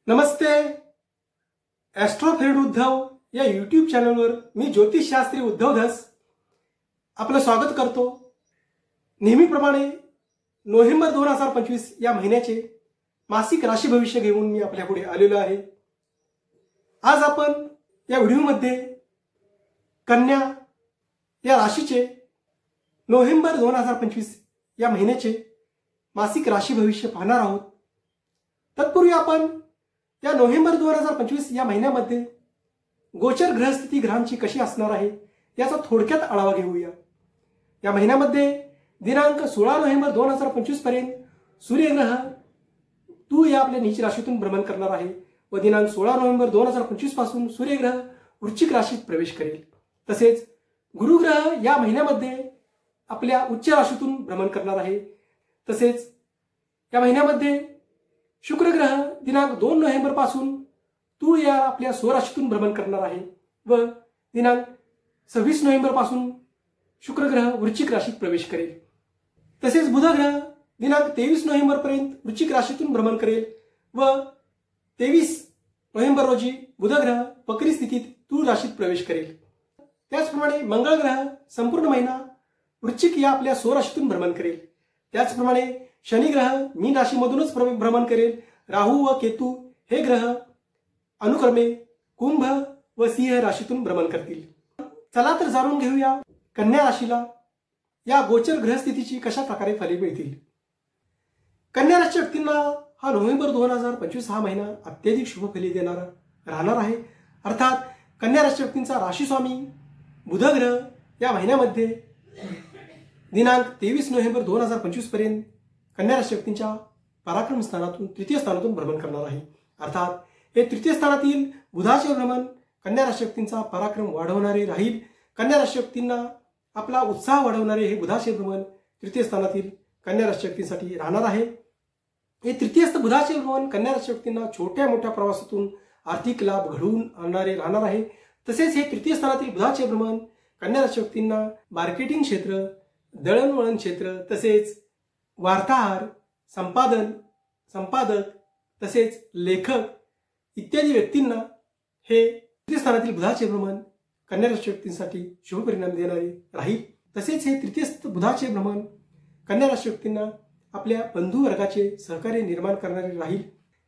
नमस्ते. Austro friend Uddhav या YouTube चॅनलवर मी ज्योतिषशास्त्री उद्धव धस आपलं स्वागत करतो. नेहमीप्रमाणे नोव्हेंबर 2025 या महिन्याचे मासिक राशी भविष्य घेऊन मी आपल्यापुढे आलेलो आहे. आज आपण या व्हिडिओमध्ये कन्या या राशीचे नोव्हेंबर 2025 या महिन्याचे मासिक राशी भविष्य पाहणार आहोत. तत्पूर्वी आपण या नोव्हेंबर 2025 या महिन्यामध्ये गोचर ग्रहस्थिती ग्रहांची कशी असणार आहे याचा थोडक्यात आढावा घेऊया. या महिन्यामध्ये दिनांक 16 नोव्हेंबर 2025 पर्यंत सूर्यग्रह तू या आपल्या नीच राशीतून भ्रमण करणार आहे व दिनांक 16 नोव्हेंबर 2025 पासून सूर्यग्रह वृश्चिक राशीत प्रवेश करेल. तसेच गुरुग्रह या महिन्यामध्ये आपल्या उच्च राशीतून भ्रमण करणार आहे. तसेच या महिन्यामध्ये शुक्र ग्रह दिनांक 2 नोव्हेंबर पासून तू या आपल्या स्वराशीतून भ्रमण करणार आहे व दिनांक 26 नोव्हेंबर पासून शुक्र ग्रह वृश्चिक राशीत प्रवेश करेल. तसेच बुध ग्रह दिनांक 23 नोव्हेंबर पर्यंत वृश्चिक राशीतून भ्रमण करेल व 23 नोव्हेंबर रोजी बुध ग्रह वक्री स्थितीत तुळ राशीत प्रवेश करेल. त्याचप्रमाणे मंगळ ग्रह संपूर्ण महिना वृश्चिक या आपल्या स्वराशीतून भ्रमण करेल. त्याचप्रमाणे शनी ग्रह मीन राशीमधूनच भ्रमण करेल. राहू व केतू हे ग्रह अनुक्रमे कुंभ व सिंह राशीतून भ्रमण करतील. चला तर जाणून घेऊया कन्या राशीला या गोचर ग्रहस्थितीची कशा प्रकारे फले मिळतील. कन्या राशी व्यक्तींना हा नोव्हेंबर 2025 हा महिना अत्यधिक शुभ फले देणारा राहणार आहे. अर्थात कन्या राशी व्यक्तींचा राशी स्वामी बुध ग्रह या महिन्यामध्ये दिनांक 23 नोव्हेंबर 2025 पर्यंत कन्या राशी व्यक्तींच्या पराक्रम स्थानातून तृतीय स्थानातून भ्रमण करणार आहे. अर्थात हे तृतीय स्थानातील बुधाचे भ्रमण कन्या राशी व्यक्तींचा पराक्रम वाढवणारे राहील. कन्या राशी व्यक्तींना आपला उत्साह वाढवणारे हे बुधाचे भ्रमण तृतीय स्थानातील कन्या राशी व्यक्तींसाठी राहणार आहे. हे तृतीयस्थ बुधाचे भ्रमण कन्या राशी व्यक्तींना छोट्या मोठ्या प्रवासातून आर्थिक लाभ घडवून आणणारे राहणार आहे. तसेच हे तृतीय स्थानातील बुधाचे भ्रमण कन्या राशी व्यक्तींना मार्केटिंग क्षेत्र, दळणवळण क्षेत्र, तसेच वार्ताहर, संपादक तसेच लेखक इत्यादी व्यक्तींना हे तृतीय स्थानातील बुधाचे भ्रमण कन्या राशी व्यक्तींसाठी शुभ परिणाम देणारे राहील. तसेच हे तृतीयस्थ बुधाचे भ्रमण कन्या राशी व्यक्तींना आपल्या बंधू वर्गाचे सहकार्य निर्माण करणारे राहील.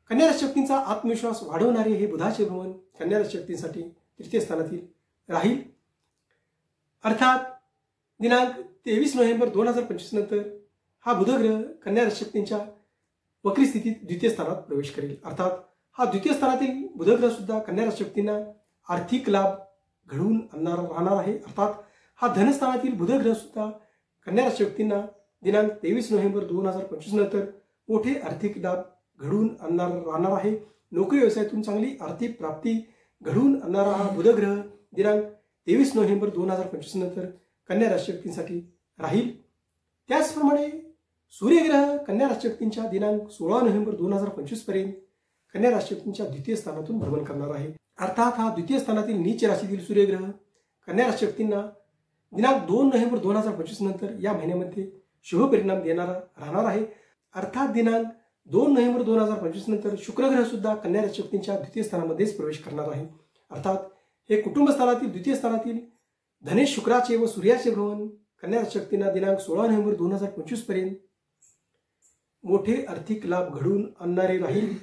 कन्या राशी व्यक्तींचा आत्मविश्वास वाढवणारे हे बुधाचे भ्रमण कन्या राशी व्यक्तींसाठी तृतीय स्थानातील राहील. अर्थात दिनांक 23 नोव्हेंबर 2025 नंतर हा बुध ग्रह कन्या राशी व्यक्तींच्या वक्री स्थितीत द्वितीय स्थानात प्रवेश करेल. अर्थात हा द्वितीय स्थानातील बुध ग्रह सुद्धा कन्या राशी व्यक्तींना आर्थिक लाभ घडवून आणणार राहणार आहे. अर्थात हा धनस्थानातील बुध ग्रह सुद्धा कन्या राशी व्यक्तींना दिनांक 23 नोव्हेंबर 2025 नंतर मोठे आर्थिक लाभ घडवून आणणार राहणार आहे. नोकरी व्यवसायातून चांगली आर्थिक प्राप्ती घडवून आणणारा हा बुध ग्रह दिनांक 23 नोव्हेंबर 2025 नंतर कन्या राशी व्यक्तींसाठी राहील. त्याचप्रमाणे सूर्यग्रह कन्या राशी व्यक्तींच्या दिनांक 16 नोव्हेंबर 2025 पर्यंत कन्या राशी व्यक्तींच्या द्वितीय स्थानातून भ्रमण करणार आहे. अर्थात हा द्वितीय स्थानातील नीच राशीतील सूर्यग्रह कन्या राशी व्यक्तींना दिनांक 2 नोव्हेंबर 2025 नंतर या महिन्यामध्ये शुभ परिणाम देणारा राहणार आहे. अर्थात दिनांक 2 नोव्हेंबर 2025 नंतर शुक्रग्रह सुद्धा कन्या राशी व्यक्तींच्या द्वितीय स्थानामध्येच प्रवेश करणार आहे. अर्थात हे कुटुंब स्थानातील द्वितीय स्थानातील धनेश शुक्राचे व सूर्याचे भ्रमण कन्या राशी व्यक्तींना दिनांक 16 नोव्हेंबर 2025 पर्यंत मोठे आर्थिक लाभ घडवून आणणारे राहील.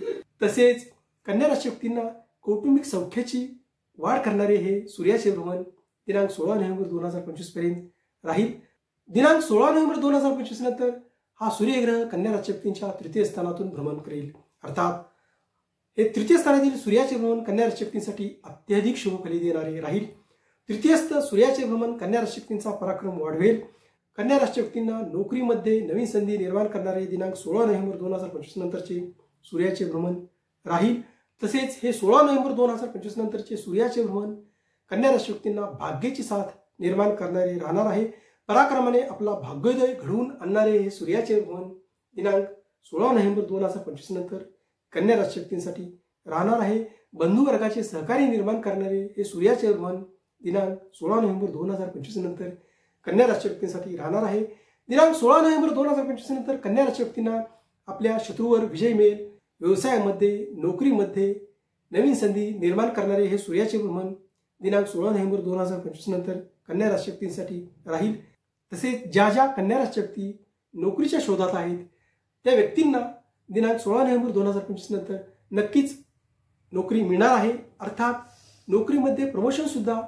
तसेच कन्या राशी व्यक्तींना कौटुंबिक सौख्याची वाढ करणारे हे सूर्याचे भ्रमण दिनांक 16 नोव्हेंबर 2025 पर्यंत राहील. दिनांक 16 नोव्हेंबर 2025 नंतर हा सूर्यग्रह कन्या राशी व्यक्तींच्या तृतीय स्थानातून भ्रमण करेल. अर्थात हे तृतीय स्थानातील सूर्याचे भ्रमण कन्या राशी व्यक्तींसाठी अत्यधिक शुभ फले देणारे राहील. तृतीयस्थ सूर्याचे भ्रमण कन्या राशी व्यक्तींचा पराक्रम वाढवेल. कन्या राशी व्यक्तींना नोकरीमध्ये नवीन संधी निर्माण करणारे दिनांक 16 नोव्हेंबर 2025 नंतरचे सूर्याचे भ्रमण राहील. तसेच हे 16 नोव्हेंबर 2025 नंतरचे सूर्याचे भ्रमण कन्या राशी व्यक्तींना भाग्याची साथ निर्माण करणारे राहणार आहे. पराक्रमाने आपला भाग्योदय घडवून आणणारे हे सूर्याचे भ्रमण दिनांक 16 नोव्हेंबर 2025 नंतर कन्या राशी व्यक्तींसाठी राहणार आहे. बंधू वर्गाचे सहकार्य निर्माण करणारे हे सूर्याचे भ्रमण दिनांक 16 नोव्हेंबर 2025 नंतर कन्या राशी व्यक्तींसाठी राहणार आहे. दिनांक 16 नोव्हेंबर 2025 नंतर कन्या राशी व्यक्तींना आपल्या शत्रूवर विजय मिळेल. व्यवसायामध्ये, नोकरीमध्ये नवीन संधी निर्माण करणारे हे सूर्याचे भ्रमण दिनांक 16 नोव्हेंबर 2025 नंतर कन्या राशी व्यक्तींसाठी राहील. तसेच ज्या ज्या कन्या राशी व्यक्ती नोकरीच्या शोधात आहेत त्या व्यक्तींना दिनांक 16 नोव्हेंबर 2025 नंतर नक्कीच नोकरी मिळणार आहे. अर्थात नोकरीमध्ये प्रमोशन सुद्धा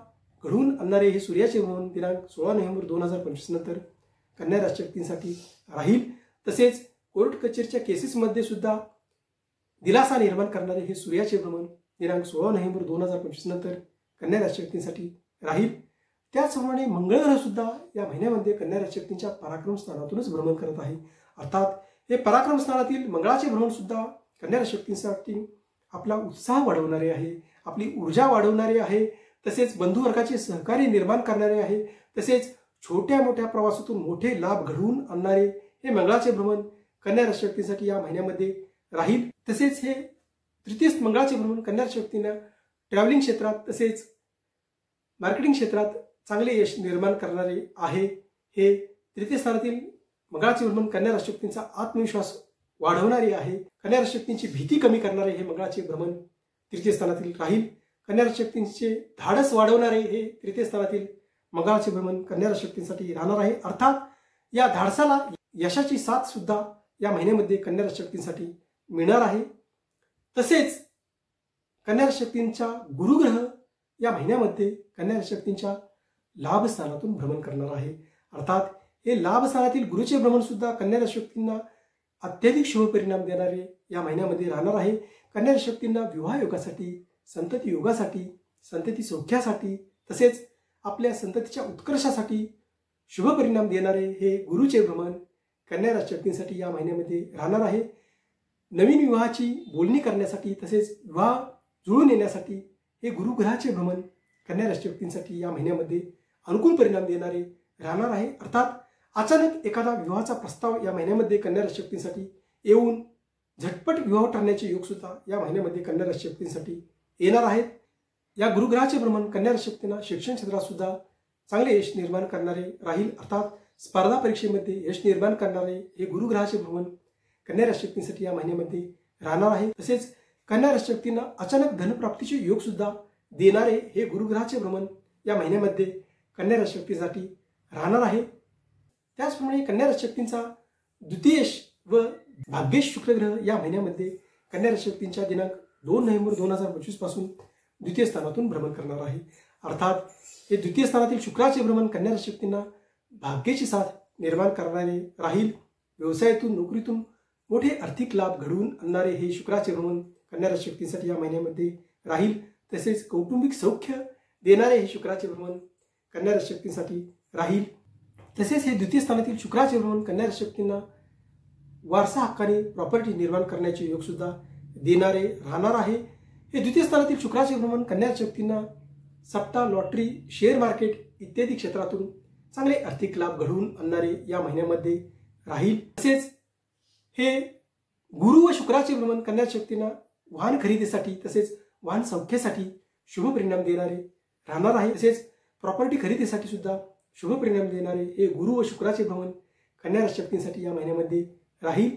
घडवून आणणारे हे सूर्याचे भ्रमण दिनांक 16 नोव्हेंबर 2025 नंतर कन्या राशी व्यक्तींसाठी राहील. तसेच कोर्ट कचेरीच्या केसेसमध्ये सुद्धा दिलासा निर्माण करणारे हे सूर्याचे भ्रमण दिनांक 16 नोव्हेंबर 2025 नंतर कन्या राशी व्यक्तींसाठी राहील. त्याचप्रमाणे मंगळ ग्रह सुद्धा या महिन्यामध्ये कन्या राशी व्यक्तींच्या पराक्रम स्थानातूनच भ्रमण करत आहे. अर्थात हे पराक्रम स्थानातील मंगळाचे भ्रमण सुद्धा कन्या राशी व्यक्तींसाठी आपला उत्साह वाढवणारे आहे, आपली ऊर्जा वाढवणारे आहे. तसेच बंधुवर्गाचे सहकार्य निर्माण करणारे आहे. तसेच छोट्या मोठ्या प्रवासातून मोठे लाभ घडवून आणणारे हे मंगळाचे भ्रमण कन्या राशी व्यक्तींसाठी या महिन्यामध्ये राहील. तसेच हे तृतीय मंगळाचे भ्रमण कन्या राशी व्यक्तींना ट्रॅव्हलिंग क्षेत्रात तसेच मार्केटिंग क्षेत्रात चांगले यश निर्माण करणारे आहे. हे तृतीय स्थानातील मंगळाचे भ्रमण कन्या राशी व्यक्तींचा आत्मविश्वास वाढवणारे आहे. कन्या राशी व्यक्तींची भीती कमी करणारे हे मंगळाचे भ्रमण तृतीय स्थानातील राहील. कन्या राशी व्यक्तींचे धाडस वाढवणारे हे तृतीय स्थानातील मंगळाचे भ्रमण कन्या राशी व्यक्तींसाठी राहणार आहे. अर्थात या धाडसाला यशाची साथ सुद्धा या महिन्यामध्ये कन्या राशी व्यक्तींसाठी मिळणार आहे. तसेच कन्या राशी व्यक्तींच्या गुरुग्रह या महिन्यामध्ये कन्या राशी व्यक्तींच्या लाभ स्थानातून भ्रमण करणार आहे. अर्थात हे लाभ स्थानातील गुरुचे भ्रमण सुद्धा कन्या राशी व्यक्तींना अत्यधिक शुभ परिणाम देणारे या महिन्यामध्ये राहणार आहे. कन्या राशी व्यक्तींना विवाह योगासाठी, संतती योगासाठी, संतती सौख्यासाठी तसेच आपल्या संततीच्या उत्कर्षासाठी शुभ परिणाम देणारे हे गुरुचे भ्रमण कन्या राशी व्यक्तींसाठी या महिन्यामध्ये राहणार आहे. नवीन विवाहाची बोलणी करण्यासाठी तसेच विवाह जुळून येण्यासाठी हे गुरुग्रहाचे भ्रमण कन्या राशी व्यक्तींसाठी या महिन्यामध्ये अनुकूल परिणाम देणारे राहणार आहे. अर्थात अचानक एखादा विवाहाचा प्रस्ताव या महिन्यामध्ये कन्या राशी व्यक्तींसाठी येऊन झटपट विवाह ठरण्याचे योग सुद्धा या महिन्यामध्ये कन्या राशी व्यक्तींसाठी येणार आहेत. या गुरुग्रहाचे भ्रमण कन्या राशी व्यक्तींना शिक्षण क्षेत्रात सुद्धा चांगले यश निर्माण करणारे राहील. अर्थात स्पर्धा परीक्षेमध्ये यश निर्माण करणारे हे गुरुग्रहाचे भ्रमण कन्या राशी व्यक्तींसाठी या महिन्यामध्ये राहणार आहे. तसेच कन्या राशी व्यक्तींना अचानक धनप्राप्तीचे योग सुद्धा देणारे हे गुरुग्रहाचे भ्रमण या महिन्यामध्ये कन्या राशी व्यक्तींसाठी राहणार आहे. त्याचप्रमाणे कन्या राशी व्यक्तींचा द्वितीयेश व भाग्येश शुक्रग्रह या महिन्यामध्ये कन्या राशी व्यक्तींच्या दिनांक 2 नोव्हेंबर 2025 पासून द्वितीय स्थानातून भ्रमण करणार आहे. अर्थात हे द्वितीय स्थानातील शुक्राचे भ्रमण कन्या राशी व्यक्तींना भाग्याची साथ निर्माण करणारे राहील. व्यवसायातून, नोकरीतून मोठे आर्थिक लाभ घडवून आणणारे हे शुक्राचे भ्रमण कन्या राशी व्यक्तींसाठी या महिन्यामध्ये राहील. तसेच कौटुंबिक सौख्य देणारे हे शुक्राचे भ्रमण कन्या राशी व्यक्तींसाठी राहील. तसेच हे द्वितीय स्थानातील शुक्राचे भ्रमण कन्या राशी व्यक्तींना वारसा हक्काने प्रॉपर्टी निर्माण करण्याचे योग सुद्धा देणारे राहणार आहे. हे द्वितीय स्थानातील शुक्राचे भ्रमण कन्या राशी व्यक्तींना सट्टा, लॉटरी, शेअर मार्केट इत्यादी क्षेत्रातून चांगले आर्थिक लाभ घडवून आणणारे या महिन्यामध्ये राहील. तसेच हे गुरु व शुक्राचे भ्रमण कन्या राशी व्यक्तींना वाहन खरेदीसाठी तसेच वाहन सौख्यासाठी शुभ परिणाम देणारे राहणार आहे. तसेच प्रॉपर्टी खरेदीसाठी सुद्धा शुभ परिणाम देणारे हे गुरु व शुक्राचे भ्रमण कन्या राशी व्यक्तींसाठी या महिन्यामध्ये राहील.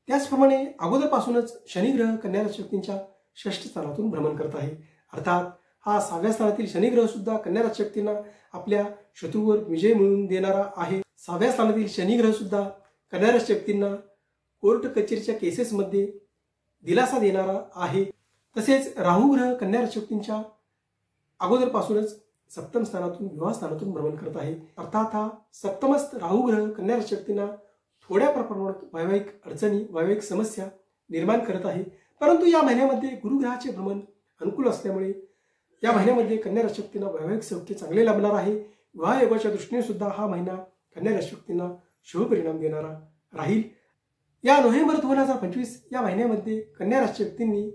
त्याचप्रमाणे अगोदरपासूनच शनिग्रह कन्या राशी व्यक्तींच्या 6ष्ठ स्थानातून भ्रमण करत आहे. अर्थात हा 6व्या स्थानातील शनिग्रह सुद्धा कन्या राशी व्यक्तींना आपल्या शत्रूवर विजय मिळवून देणारा आहे. 6व्या स्थानातील शनिग्रह सुद्धा कन्या राशी व्यक्तींना कोर्ट कचेरीच्या केसेसमध्ये दिलासा देणारा आहे. तसेच राहू ग्रह कन्या राशी व्यक्तींच्या अगोदरपासूनच 7म स्थानातून विवाह स्थानातून भ्रमण करत आहे. अर्थात हा 7मस्त राहू ग्रह कन्या राशी व्यक्तींना थोड्या प्रमाणात वैवाहिक अडचणी, वैवाहिक समस्या निर्माण करत आहे. परंतु या महिन्यामध्ये गुरुग्रहाचे भ्रमण अनुकूल असल्यामुळे या महिन्यामध्ये कन्या राशी व्यक्तींना वैवाहिक सौख्य चांगले लाभणार आहे. विवाह योगाच्या दृष्टीने सुद्धा हा महिना कन्या राशी व्यक्तींना शुभ परिणाम देणारा राहील. या नोव्हेंबर 2025 या महिन्यामध्ये कन्या राशी व्यक्तींनी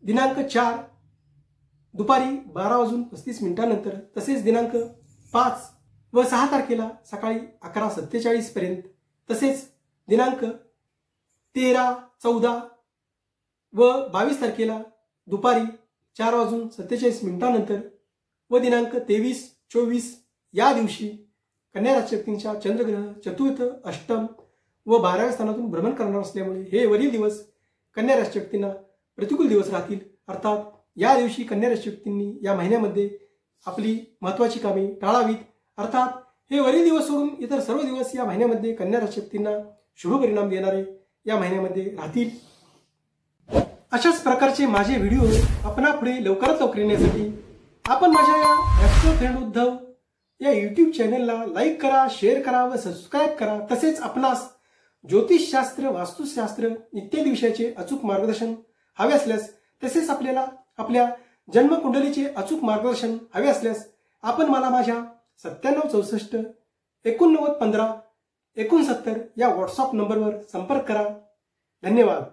दिनांक 4 दुपारी 12:35 नंतर तसेच दिनांक 5 व 6 तारखेला सकाळी 11:47 पर्यंत तसेच दिनांक 13, 14 व 22 तारखेला दुपारी 4:47 नंतर व दिनांक 23, 24 या दिवशी कन्या राशी व्यक्तींच्या चंद्रग्रह चतुर्थ, अष्टम व 12व्या स्थानातून भ्रमण करणार असल्यामुळे हे वरील दिवस कन्या राशी व्यक्तींना प्रतिकूल दिवस राहतील। अर्थात या दिवशी कन्या राशी व्यक्तींनी या महिन्यामध्ये आपली महत्त्वाची कामे टाळावीत। अर्थात हे वरील दिवस सोडून इतर सर्व दिवस या महिन्यामध्ये कन्या राशी व्यक्तींना शुभ परिणाम देणारे या महिन्यामध्ये राहतील। अशाच प्रकारचे माझे व्हिडिओ आपणापुढे लवकरात लवकर येण्यासाठी आपण माझ्या या ॲस्ट्रो फ्रेंड उद्धव या यूट्यूब चॅनलला लाईक करा, शेअर करा व सबस्क्राईब करा। तसेच आपणास ज्योतिषशास्त्र, वास्तुशास्त्र इत्यादी विषयाचे अचूक मार्गदर्शन हवे असल्यास, तसेच आपल्याला आपल्या जन्मकुंडलीचे अचूक मार्गदर्शन हवे असल्यास आपण मला माझ्या 9764 89 15 69 या व्हॉट्सअप नंबरवर संपर्क करा। धन्यवाद।